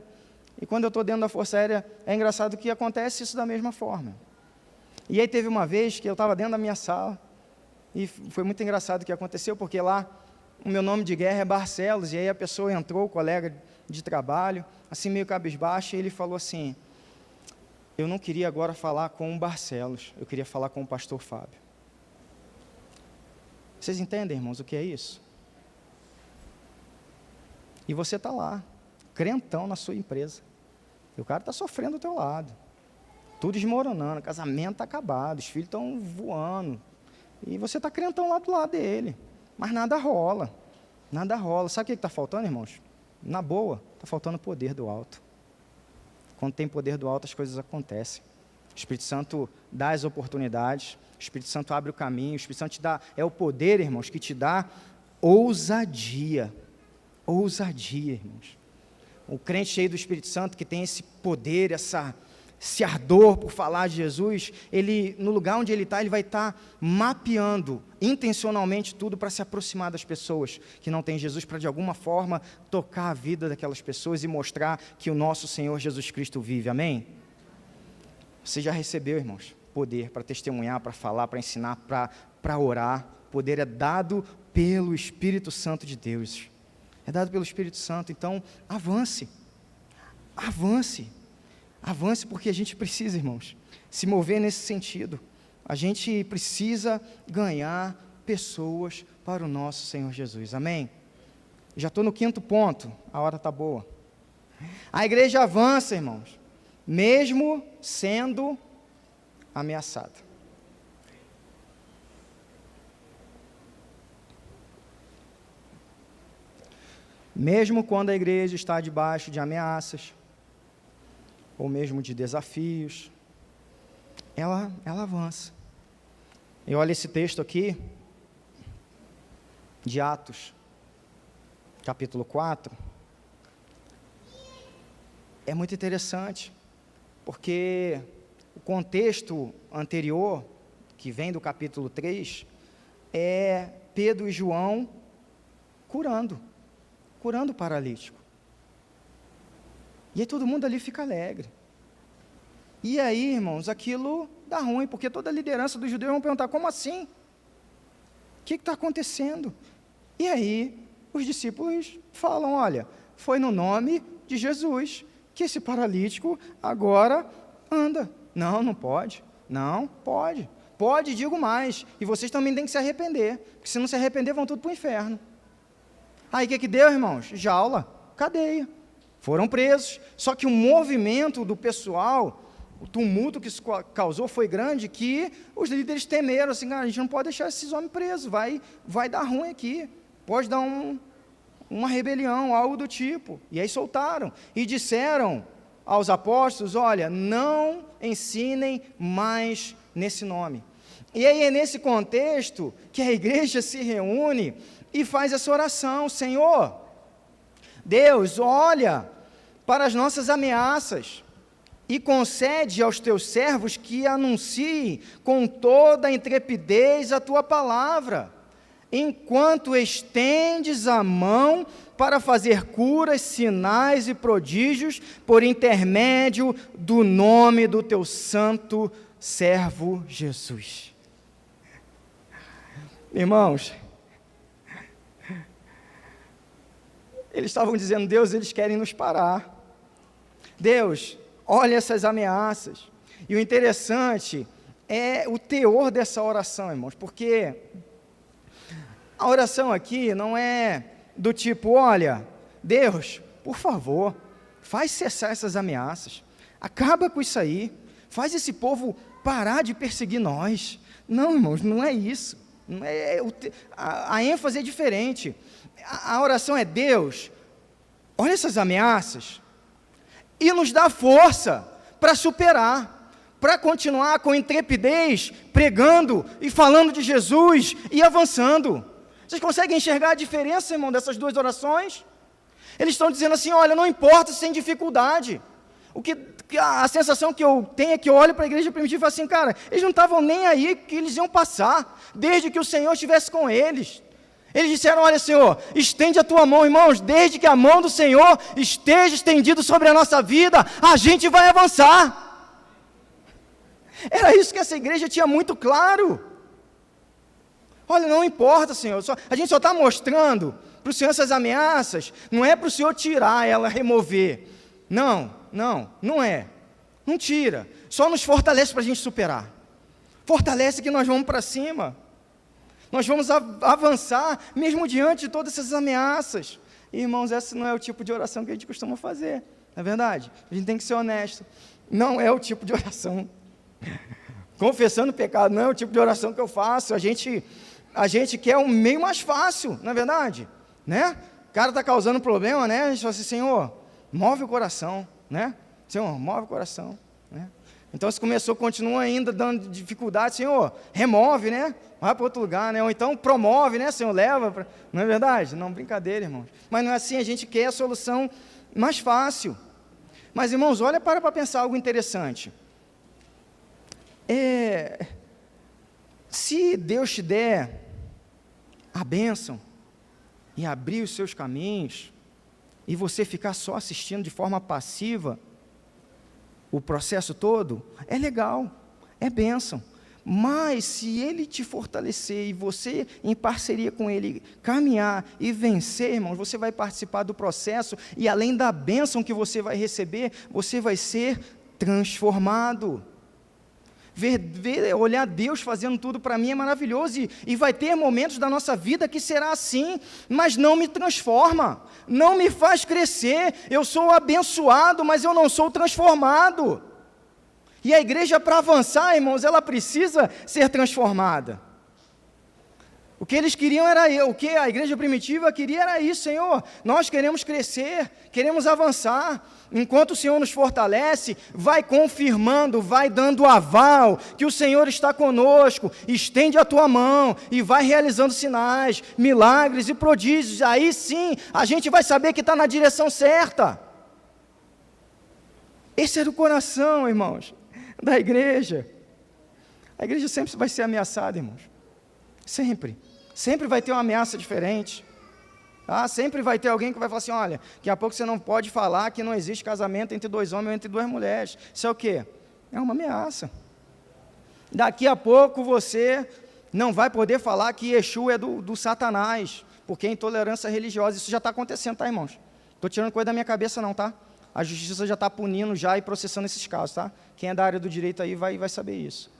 E quando eu estou dentro da Força Aérea, é engraçado que acontece isso da mesma forma. E aí teve uma vez que eu estava dentro da minha sala, e foi muito engraçado o que aconteceu, porque lá o meu nome de guerra é Barcelos, e aí a pessoa entrou, o colega de trabalho, assim meio cabisbaixo, e ele falou assim, eu não queria agora falar com o Barcelos, eu queria falar com o pastor Fábio. Vocês entendem, irmãos, o que é isso? E você está lá, crentão na sua empresa. E o cara está sofrendo do teu lado. Tudo desmoronando, casamento está acabado, os filhos estão voando. E você está crentão lá do lado dele. Mas nada rola. Nada rola. Sabe o que está faltando, irmãos? Na boa, está faltando poder do alto. Quando tem poder do alto, as coisas acontecem. O Espírito Santo dá as oportunidades, o Espírito Santo abre o caminho, o Espírito Santo te dá, é o poder, irmãos, que te dá ousadia. Ousadia, irmãos. O crente cheio do Espírito Santo, que tem esse poder, esse ardor por falar de Jesus, ele, no lugar onde ele está, ele vai estar mapeando intencionalmente tudo para se aproximar das pessoas que não têm Jesus, para de alguma forma tocar a vida daquelas pessoas e mostrar que o nosso Senhor Jesus Cristo vive, amém? Você já recebeu, irmãos, poder para testemunhar, para falar, para ensinar, para orar. Poder é dado pelo Espírito Santo de Deus, é dado pelo Espírito Santo. Então avance, porque a gente precisa, irmãos, se mover nesse sentido. A gente precisa ganhar pessoas para o nosso Senhor Jesus, amém? Já estou no 5º ponto, a hora está boa. A igreja avança, irmãos, mesmo sendo ameaçada. Mesmo quando a igreja está debaixo de ameaças, ou mesmo de desafios, ela avança. E olha esse texto aqui, de Atos, capítulo 4, é muito interessante, porque o contexto anterior, que vem do capítulo 3, é Pedro e João curando o paralítico. E aí todo mundo ali fica alegre. E aí, irmãos, aquilo dá ruim, porque toda a liderança dos judeus vão perguntar, como assim? O que está acontecendo? E aí, os discípulos falam, olha, foi no nome de Jesus que esse paralítico agora anda. Não pode. Não, pode. Pode, digo mais. E vocês também têm que se arrepender, porque se não se arrepender, vão tudo para o inferno. Aí o que deu, irmãos? Jaula, cadeia. Foram presos. Só que o movimento do pessoal, o tumulto que isso causou foi grande, que os líderes temeram, assim, a gente não pode deixar esses homens presos, vai dar ruim aqui, pode dar uma rebelião, algo do tipo. E aí soltaram, e disseram aos apóstolos, olha, não ensinem mais nesse nome. E aí é nesse contexto que a igreja se reúne e faz essa oração, Senhor, Deus, olha para as nossas ameaças e concede aos teus servos que anunciem com toda a intrepidez a tua palavra, enquanto estendes a mão para fazer curas, sinais e prodígios por intermédio do nome do teu santo servo Jesus. Irmãos, eles estavam dizendo, Deus, eles querem nos parar. Deus, olha essas ameaças. E o interessante é o teor dessa oração, irmãos, porque a oração aqui não é do tipo, olha, Deus, por favor, faz cessar essas ameaças, acaba com isso aí, faz esse povo parar de perseguir nós. Não, irmãos, não é isso. Não é, a ênfase é diferente. A oração é, Deus, olha essas ameaças e nos dá força para superar, para continuar com intrepidez, pregando e falando de Jesus e avançando. Vocês conseguem enxergar a diferença, irmão, dessas duas orações? Eles estão dizendo assim, olha, não importa se tem dificuldade. A sensação que eu tenho é que eu olho para a igreja primitiva e falo assim, cara, eles não estavam nem aí que eles iam passar, desde que o Senhor estivesse com eles. Eles disseram, olha, Senhor, estende a tua mão, irmãos, desde que a mão do Senhor esteja estendida sobre a nossa vida, a gente vai avançar. Era isso que essa igreja tinha muito claro. Olha, não importa, Senhor, a gente só está mostrando para o Senhor essas ameaças, não é para o Senhor tirar ela, remover. Não é. Não tira, só nos fortalece para a gente superar. Fortalece que nós vamos para cima. Nós vamos avançar, mesmo diante de todas essas ameaças. Irmãos, esse não é o tipo de oração que a gente costuma fazer, não é verdade? A gente tem que ser honesto. Não é o tipo de oração. Confessando o pecado não é o tipo de oração que eu faço. A gente quer um meio mais fácil, não é verdade? Né? O cara está causando problema, né? A gente fala assim, Senhor, move o coração, né? Senhor, move o coração, né? Então, se começou, continua ainda dando dificuldade, Senhor, remove, né? Vai para outro lugar, né? Ou então promove, né, Senhor, leva, não é verdade? Não, brincadeira, irmãos. Mas não é assim, a gente quer a solução mais fácil. Mas, irmãos, olha para pensar algo interessante. Se Deus te der a bênção e abrir os seus caminhos, e você ficar só assistindo de forma passiva o processo todo, é legal, é bênção. Mas se Ele te fortalecer e você, em parceria com Ele, caminhar e vencer, irmãos, você vai participar do processo e além da bênção que você vai receber, você vai ser transformado. Olhar Deus fazendo tudo para mim é maravilhoso, e vai ter momentos da nossa vida que será assim, mas não me transforma, não me faz crescer. Eu sou abençoado, mas eu não sou transformado. E a igreja, para avançar, irmãos, ela precisa ser transformada. O que eles queriam era, o que a igreja primitiva queria era isso, Senhor, nós queremos crescer, queremos avançar. Enquanto o Senhor nos fortalece, vai confirmando, vai dando aval, que o Senhor está conosco, estende a tua mão e vai realizando sinais, milagres e prodígios. Aí sim, a gente vai saber que está na direção certa. Esse era o coração, irmãos, da igreja. A igreja sempre vai ser ameaçada, irmãos. Sempre vai ter uma ameaça diferente. Sempre vai ter alguém que vai falar assim, olha, daqui a pouco você não pode falar que não existe casamento entre dois homens ou entre duas mulheres. Isso é o quê? É uma ameaça. Daqui a pouco você não vai poder falar que Exu é do Satanás, porque é intolerância religiosa. Isso já está acontecendo, tá, irmãos? Estou tirando coisa da minha cabeça não, tá? A justiça já está punindo já e processando esses casos, tá? Quem é da área do direito aí vai saber isso.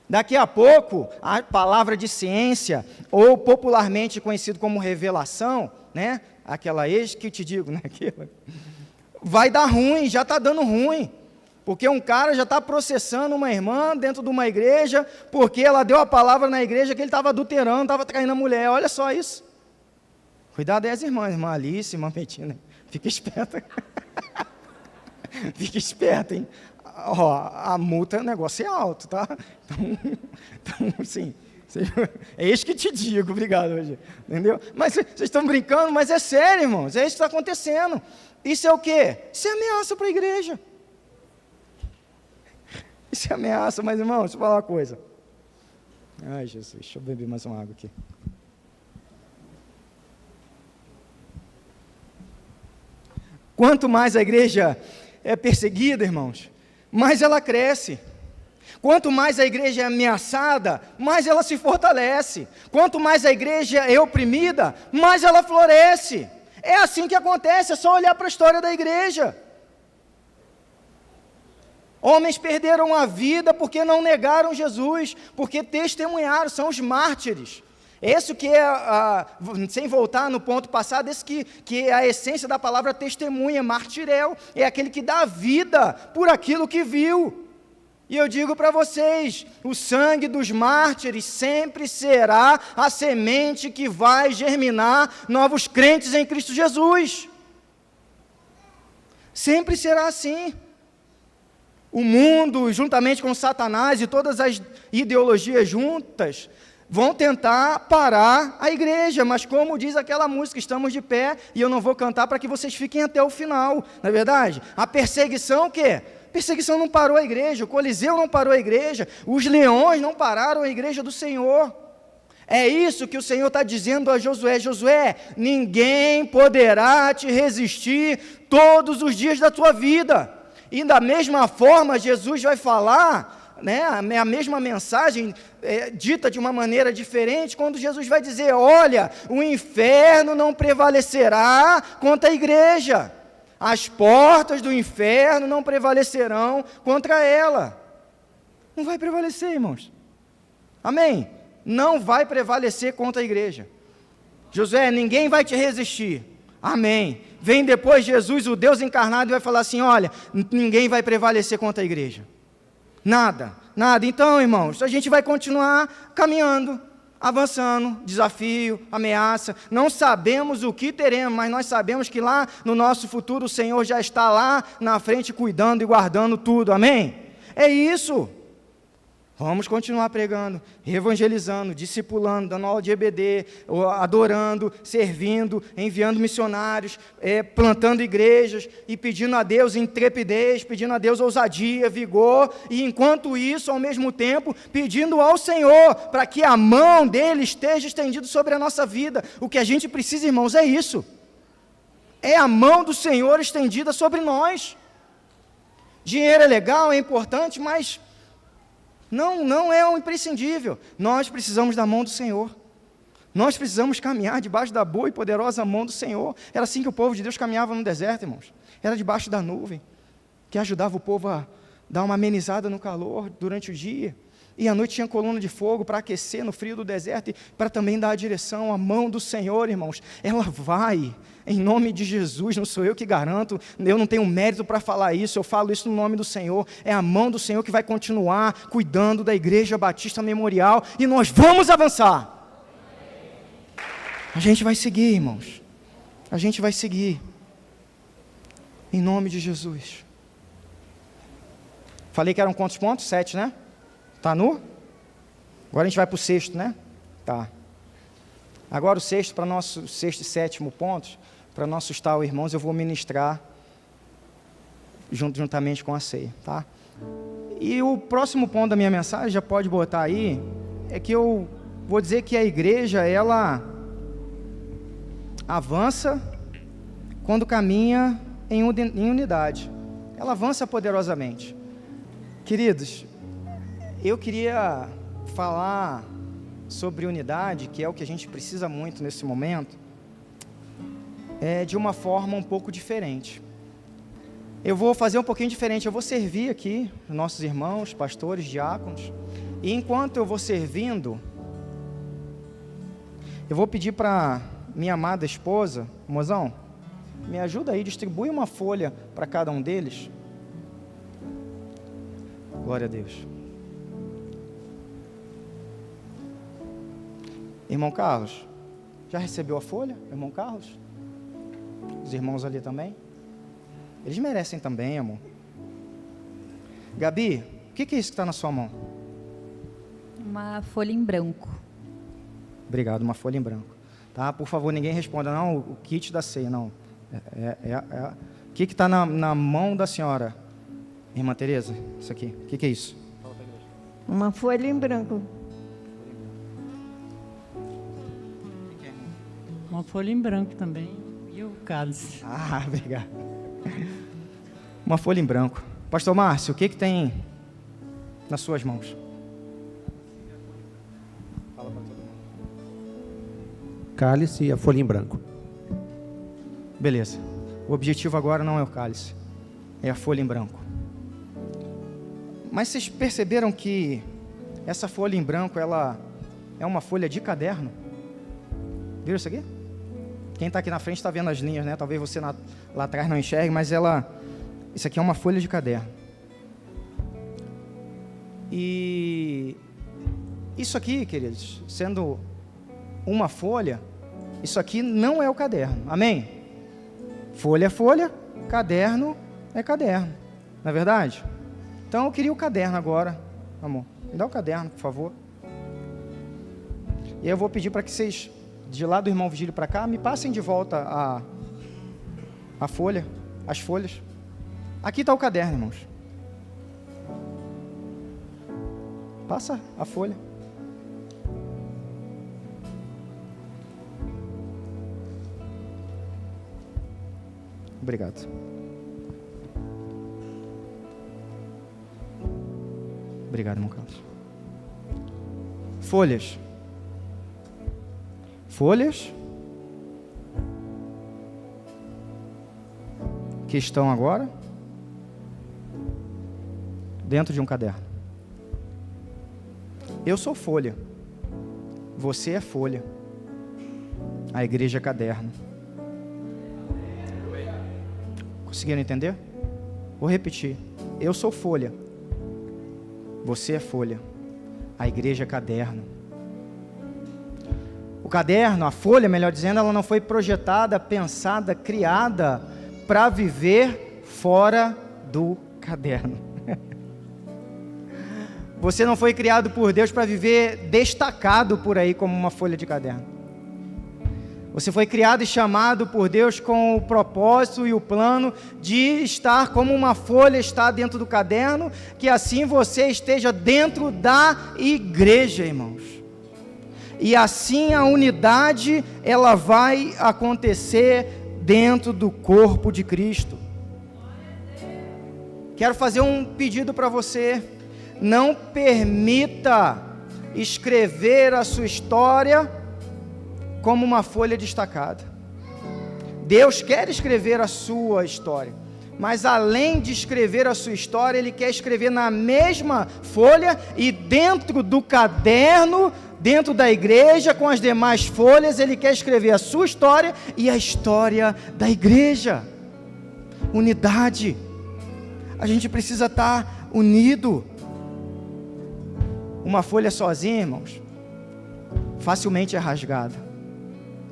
Daqui a pouco, a palavra de ciência, ou popularmente conhecido como revelação, né? Aquela eis que eu te digo, né? Vai dar ruim, já está dando ruim, porque um cara já está processando uma irmã dentro de uma igreja, porque ela deu a palavra na igreja que ele estava adulterando, estava traindo a mulher. Olha só isso. Cuidado aí as irmãs, irmã Alice, irmã Petina, fica esperta. Fica esperta, hein? A multa, o negócio é alto, tá? Então assim, é isso que te digo, obrigado, hoje, entendeu? Mas vocês estão brincando, mas é sério, irmãos, é isso que está acontecendo. Isso é o quê? Isso é ameaça para a igreja. Isso é ameaça, mas, irmãos, deixa eu falar uma coisa. Ai, Jesus, deixa eu beber mais uma água aqui. Quanto mais a igreja é perseguida, irmãos, mais ela cresce. Quanto mais a igreja é ameaçada, mais ela se fortalece. Quanto mais a igreja é oprimida, mais ela floresce. É assim que acontece, é só olhar para a história da igreja. Homens perderam a vida porque não negaram Jesus, porque testemunharam, são os mártires. Esse que é, sem voltar no ponto passado, esse que é a essência da palavra testemunha, martirel, é aquele que dá vida por aquilo que viu. E eu digo para vocês, o sangue dos mártires sempre será a semente que vai germinar novos crentes em Cristo Jesus. Sempre será assim. O mundo, juntamente com Satanás e todas as ideologias juntas, vão tentar parar a igreja, mas como diz aquela música, estamos de pé, e eu não vou cantar para que vocês fiquem até o final, não é verdade? A perseguição, o quê? A perseguição não parou a igreja, o Coliseu não parou a igreja, os leões não pararam a igreja do Senhor. É isso que o Senhor está dizendo a Josué: Josué, ninguém poderá te resistir todos os dias da tua vida. E da mesma forma, Jesus vai falar, né, a mesma mensagem dita de uma maneira diferente, quando Jesus vai dizer: olha, o inferno não prevalecerá contra a igreja, as portas do inferno não prevalecerão contra ela. Não vai prevalecer, irmãos, amém? Não vai prevalecer contra a igreja. Josué, ninguém vai te resistir, Amém. Vem depois Jesus, o Deus encarnado, e vai falar assim: olha, ninguém vai prevalecer contra a igreja. Nada, nada. Então, irmãos, a gente vai continuar caminhando, avançando, desafio, ameaça. Não sabemos o que teremos, mas nós sabemos que lá no nosso futuro o Senhor já está lá na frente cuidando e guardando tudo. Amém? É isso. Vamos continuar pregando, evangelizando, discipulando, dando aula de EBD, adorando, servindo, enviando missionários, plantando igrejas e pedindo a Deus intrepidez, pedindo a Deus ousadia, vigor, e enquanto isso, ao mesmo tempo, pedindo ao Senhor para que a mão dele esteja estendida sobre a nossa vida. O que a gente precisa, irmãos, é isso. É a mão do Senhor estendida sobre nós. Dinheiro é legal, é importante, mas não é um imprescindível. Nós precisamos da mão do Senhor. Nós precisamos caminhar debaixo da boa e poderosa mão do Senhor. Era assim que o povo de Deus caminhava no deserto, irmãos. Era debaixo da nuvem, que ajudava o povo a dar uma amenizada no calor durante o dia. E à noite tinha coluna de fogo para aquecer no frio do deserto e para também dar a direção. A mão do Senhor, irmãos, ela vai, em nome de Jesus. Não sou eu que garanto, eu não tenho mérito para falar isso, eu falo isso no nome do Senhor. É a mão do Senhor que vai continuar cuidando da Igreja Batista Memorial, e nós vamos avançar. A gente vai seguir, irmãos, a gente vai seguir, em nome de Jesus. Falei que eram quantos pontos? 7, né? Está nu? Agora a gente vai para o 6º, né? Tá. Agora o 6º, para nosso 6º e 7º pontos, para não assustar os irmãos, eu vou ministrar juntamente com a ceia, tá? E o próximo ponto da minha mensagem, já pode botar aí, é que eu vou dizer que a igreja, ela avança quando caminha em unidade. Ela avança poderosamente. Queridos, eu queria falar sobre unidade, que é o que a gente precisa muito nesse momento, de uma forma um pouco diferente. Eu vou fazer um pouquinho diferente, eu vou servir aqui os nossos irmãos, pastores, diáconos, e enquanto eu vou servindo, eu vou pedir para minha amada esposa, mozão, me ajuda aí, distribui uma folha para cada um deles. Glória a Deus. Irmão Carlos, já recebeu a folha, irmão Carlos? Os irmãos ali também? Eles merecem também, amor. Gabi, o que é isso que está na sua mão? Uma folha em branco. Obrigado, uma folha em branco. Tá? Por favor, ninguém responda, não, o kit da ceia, não. O que está na mão da senhora, irmã Tereza? Isso aqui, o que é isso? Uma folha em branco. Uma folha em branco também. E o cálice. Ah, obrigado. Uma folha em branco. Pastor Márcio, o que tem nas suas mãos? Fala para todo mundo. Cálice e a folha em branco. Beleza. O objetivo agora não é o cálice, é a folha em branco. Mas vocês perceberam que essa folha em branco, ela é uma folha de caderno? Viram isso aqui? Quem está aqui na frente está vendo as linhas, né? Talvez você lá atrás não enxergue, mas isso aqui é uma folha de caderno. E isso aqui, queridos, sendo uma folha, isso aqui não é o caderno, amém? Folha é folha, caderno é caderno, não é verdade? Então eu queria o caderno agora, amor. Me dá o caderno, por favor. E eu vou pedir para que vocês, de lá do irmão Vigílio para cá, me passem de volta a folha, as folhas. Aqui está o caderno, irmãos. Passa a folha. Obrigado. Obrigado, irmão Carlos. Folhas. Folhas que estão agora dentro de um caderno. Eu sou folha. Você é folha. A igreja é caderno. Conseguiram entender? Vou repetir. Eu sou folha. Você é folha. A igreja é caderno. O caderno, a folha, melhor dizendo, ela não foi projetada, pensada, criada para viver fora do caderno. Você não foi criado por Deus para viver destacado por aí como uma folha de caderno. Você foi criado e chamado por Deus com o propósito e o plano de estar como uma folha está dentro do caderno, que assim você esteja dentro da igreja, irmãos. E assim a unidade, ela vai acontecer dentro do corpo de Cristo. Quero fazer um pedido para você. Não permita escrever a sua história como uma folha destacada. Deus quer escrever a sua história, mas além de escrever a sua história, Ele quer escrever na mesma folha e dentro do caderno, dentro da igreja, com as demais folhas, Ele quer escrever a sua história e a história da igreja. Unidade. A gente precisa estar unido. Uma folha sozinha, irmãos, facilmente é rasgada.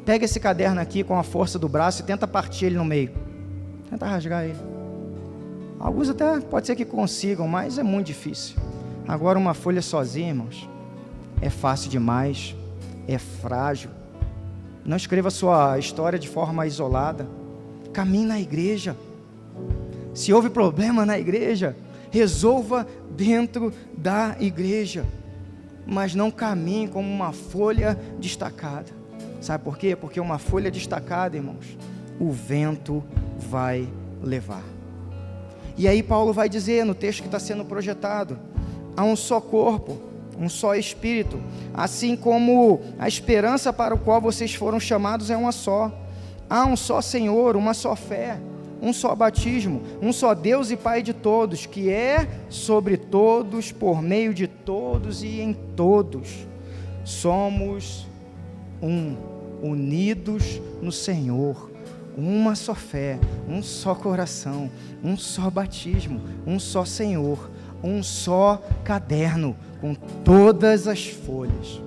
Pega esse caderno aqui com a força do braço e tenta partir ele no meio. Tenta rasgar ele. Alguns até pode ser que consigam, mas é muito difícil. Agora uma folha sozinha, irmãos, é fácil demais, é frágil. Não escreva sua história de forma isolada. Caminhe na igreja. Se houve problema na igreja, resolva dentro da igreja. Mas não caminhe como uma folha destacada. Sabe por quê? Porque uma folha destacada, irmãos, o vento vai levar. E aí Paulo vai dizer no texto que está sendo projetado: há um só corpo, um só Espírito, assim como a esperança para o qual vocês foram chamados é uma só. Há um só Senhor, uma só fé, um só batismo, um só Deus e Pai de todos, que é sobre todos, por meio de todos e em todos. Somos unidos no Senhor, uma só fé, um só coração, um só batismo, um só Senhor, um só caderno, com todas as folhas,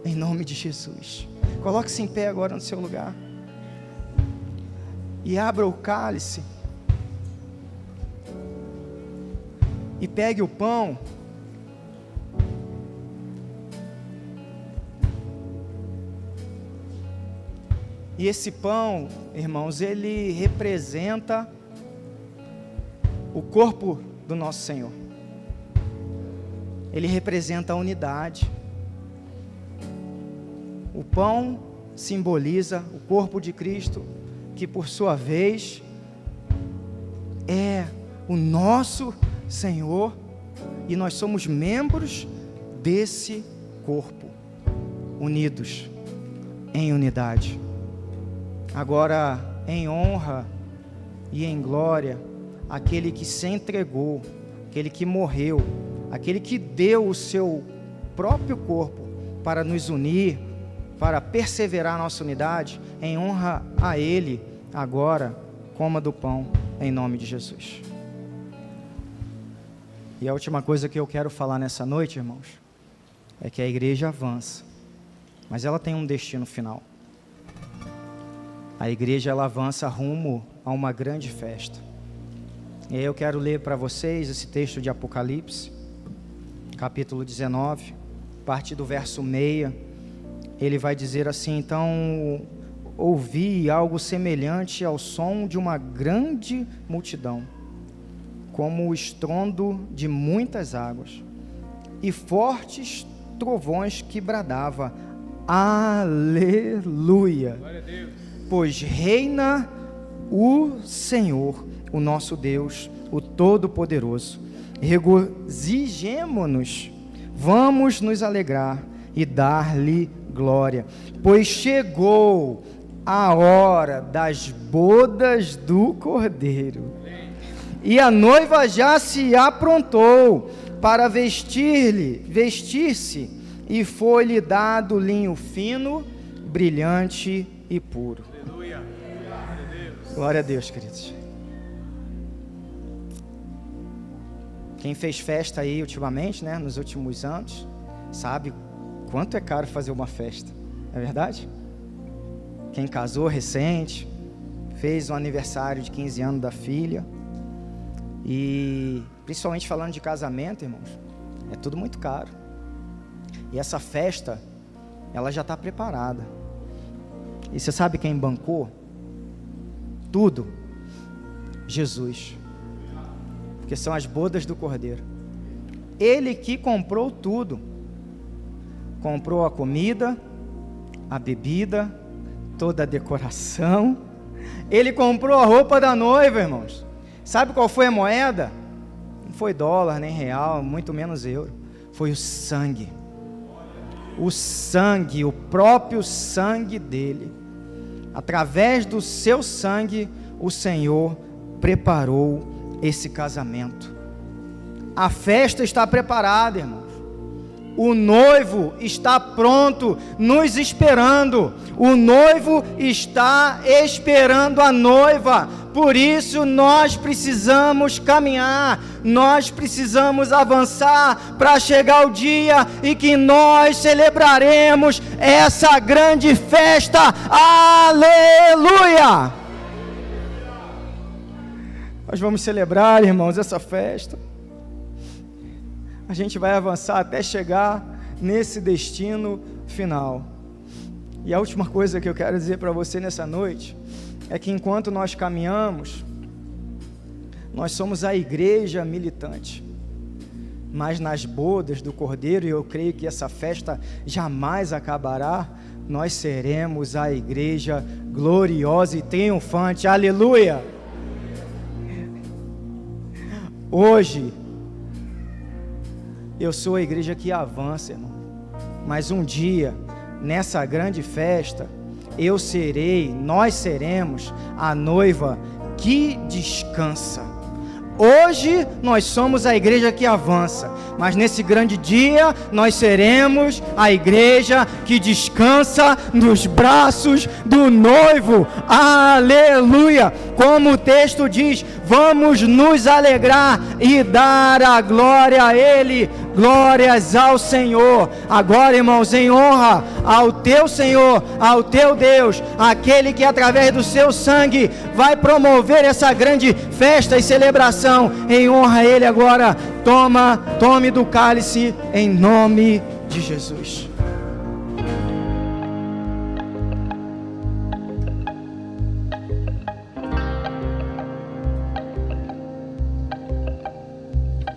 em nome de Jesus. Coloque-se em pé agora no seu lugar, e abra o cálice, e pegue o pão, e esse pão, irmãos, ele representa o corpo do nosso Senhor. Ele representa a unidade. O pão simboliza o corpo de Cristo, que por sua vez é o nosso Senhor, e nós somos membros desse corpo, unidos em unidade. Agora, em honra e em glória, aquele que se entregou, aquele que morreu, aquele que deu o seu próprio corpo para nos unir, para perseverar a nossa unidade, em honra a Ele, agora, coma do pão, em nome de Jesus. E a última coisa que eu quero falar nessa noite, irmãos, é que a igreja avança, mas ela tem um destino final. A igreja, ela avança rumo a uma grande festa. E aí eu quero ler para vocês esse texto de Apocalipse, capítulo 19, a partir do verso 6. Ele vai dizer assim: então ouvi algo semelhante ao som de uma grande multidão, como o estrondo de muitas águas, e fortes trovões que bradava: aleluia! Glória a Deus. Pois reina o Senhor, o nosso Deus, o Todo-Poderoso. Regozijemo-nos, vamos nos alegrar e dar-lhe glória, pois chegou a hora das bodas do Cordeiro, e a noiva já se aprontou para vestir-se, e foi-lhe dado linho fino, brilhante e puro. Aleluia. Glória a Deus, queridos. Quem fez festa aí ultimamente, né, nos últimos anos, sabe quanto é caro fazer uma festa, é verdade? Quem casou recente, fez um aniversário de 15 anos da filha, e principalmente falando de casamento, irmãos, é tudo muito caro. E essa festa, ela já está preparada. E você sabe quem bancou tudo? Jesus. Porque são as bodas do Cordeiro. Ele que comprou tudo. Comprou a comida, a bebida, toda a decoração. Ele comprou a roupa da noiva, irmãos. Sabe qual foi a moeda? Não foi dólar, nem real, muito menos euro. Foi o sangue. O sangue, o próprio sangue dele. Através do seu sangue, o Senhor preparou esse casamento. A festa está preparada, irmãos. O noivo está pronto, nos esperando. O noivo está esperando a noiva. Por isso nós precisamos caminhar, nós precisamos avançar para chegar o dia em que nós celebraremos essa grande festa. Aleluia! Nós vamos celebrar, irmãos, essa festa. A gente vai avançar até chegar nesse destino final. E a última coisa que eu quero dizer para você nessa noite é que enquanto nós caminhamos, nós somos a igreja militante. Mas nas bodas do Cordeiro, e eu creio que essa festa jamais acabará, nós seremos a igreja gloriosa e triunfante. Aleluia! Hoje, eu sou a igreja que avança, irmão. Mas um dia, nessa grande festa, nós seremos a noiva que descansa. Hoje nós somos a igreja que avança, mas nesse grande dia nós seremos a igreja que descansa nos braços do noivo. Aleluia! Como o texto diz, vamos nos alegrar e dar a glória a Ele. Glórias ao Senhor. Agora, irmãos, em honra ao teu Senhor, ao teu Deus, aquele que através do seu sangue vai promover essa grande festa e celebração, em honra a Ele agora, tome do cálice em nome de Jesus.